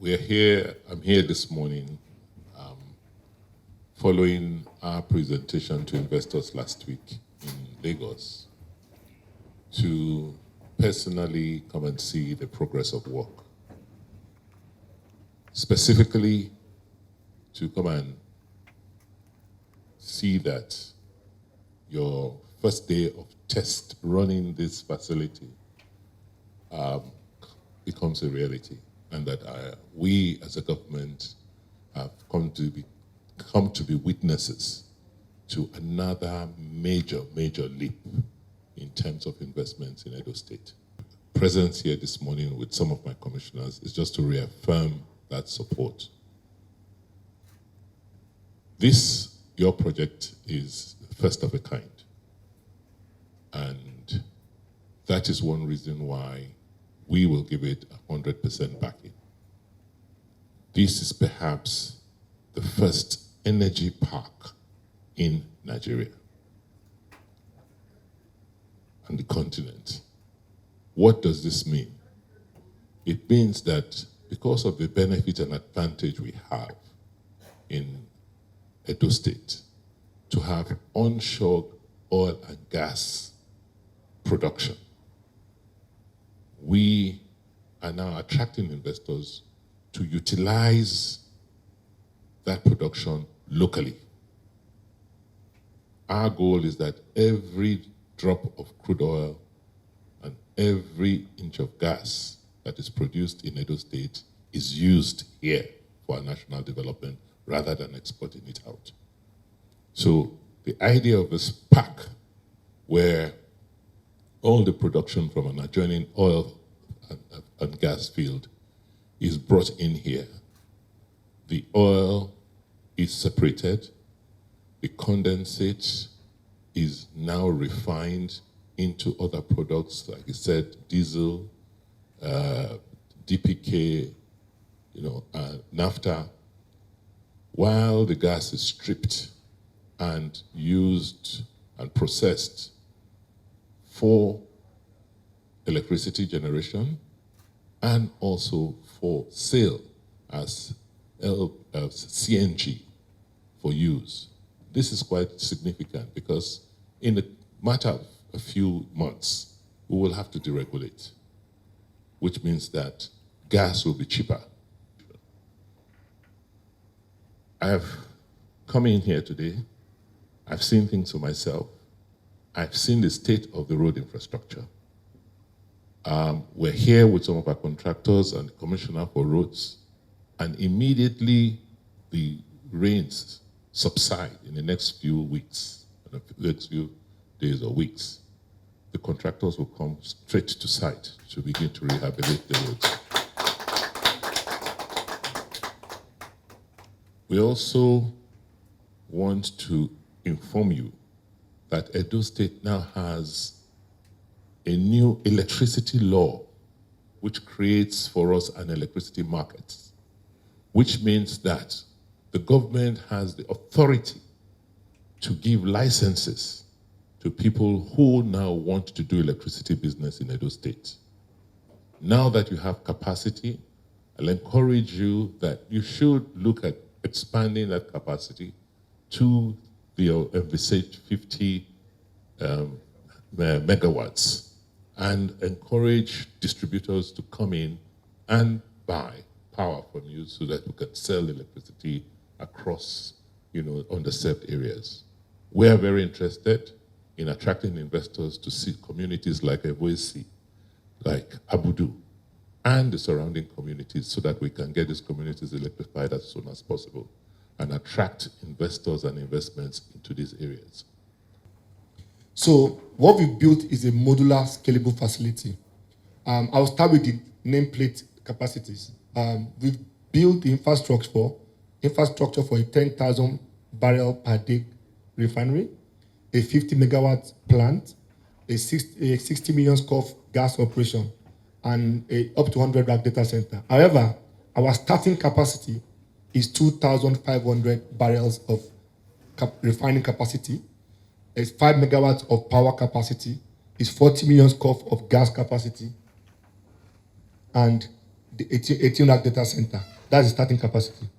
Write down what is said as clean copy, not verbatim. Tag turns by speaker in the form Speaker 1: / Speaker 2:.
Speaker 1: I'm here this morning following our presentation to investors last week in Lagos to personally come and see the progress of work. Specifically, to come and see that your first day of test running this facility becomes a reality, and that we as a government have come to be witnesses to another major leap in terms of investments in Edo State. Presence here this morning with some of my commissioners is just to reaffirm that support. Your project is first of a kind. And that is one reason why we will give it 100% backing. This is perhaps the first energy park in Nigeria and the continent. What does this mean? It means that because of the benefit and advantage we have in Edo State to have onshore oil and gas production, we are now attracting investors to utilize that production locally. Our goal is that every drop of crude oil and every inch of gas that is produced in Edo State is used here for our national development rather than exporting it out. So the idea of this park where all the production from an adjoining oil and gas field is brought in here. The oil is separated. The condensate is now refined into other products, like I said, diesel, DPK, naphtha, while the gas is stripped and used and processed for electricity generation and also for sale as CNG for use. This is quite significant because in a matter of a few months, we will have to deregulate, which means that gas will be cheaper. I have come in here today. I've seen things for myself. I've seen the state of the road infrastructure. We're here with some of our contractors and the Commissioner for Roads, and immediately the rains subside in the next few weeks, the next few days or weeks, the contractors will come straight to site to begin to rehabilitate the roads. We also want to inform you that Edo State now has a new electricity law which creates for us an electricity market, which means that the government has the authority to give licenses to people who now want to do electricity business in Edo State. Now that you have capacity, I'll encourage you that you should look at expanding that capacity to the envisaged 50 megawatts and encourage distributors to come in and buy power from you so that we can sell electricity across, underserved areas. We are very interested in attracting investors to see communities like Obaseki, like Abudu, and the surrounding communities so that we can get these communities electrified as soon as possible and attract investors and investments into these areas.
Speaker 2: So what we built is a modular scalable facility. I'll start with the nameplate capacities. We've built the infrastructure for a 10,000 barrel per day refinery, a 50 megawatt plant, a 60 million scope gas operation, and up to 100 rack data center. However, our starting capacity is 2,500 barrels of refining capacity. It's 5 megawatts of power capacity. It's 40 million scope of gas capacity, and the 18 rack data center. That's the starting capacity.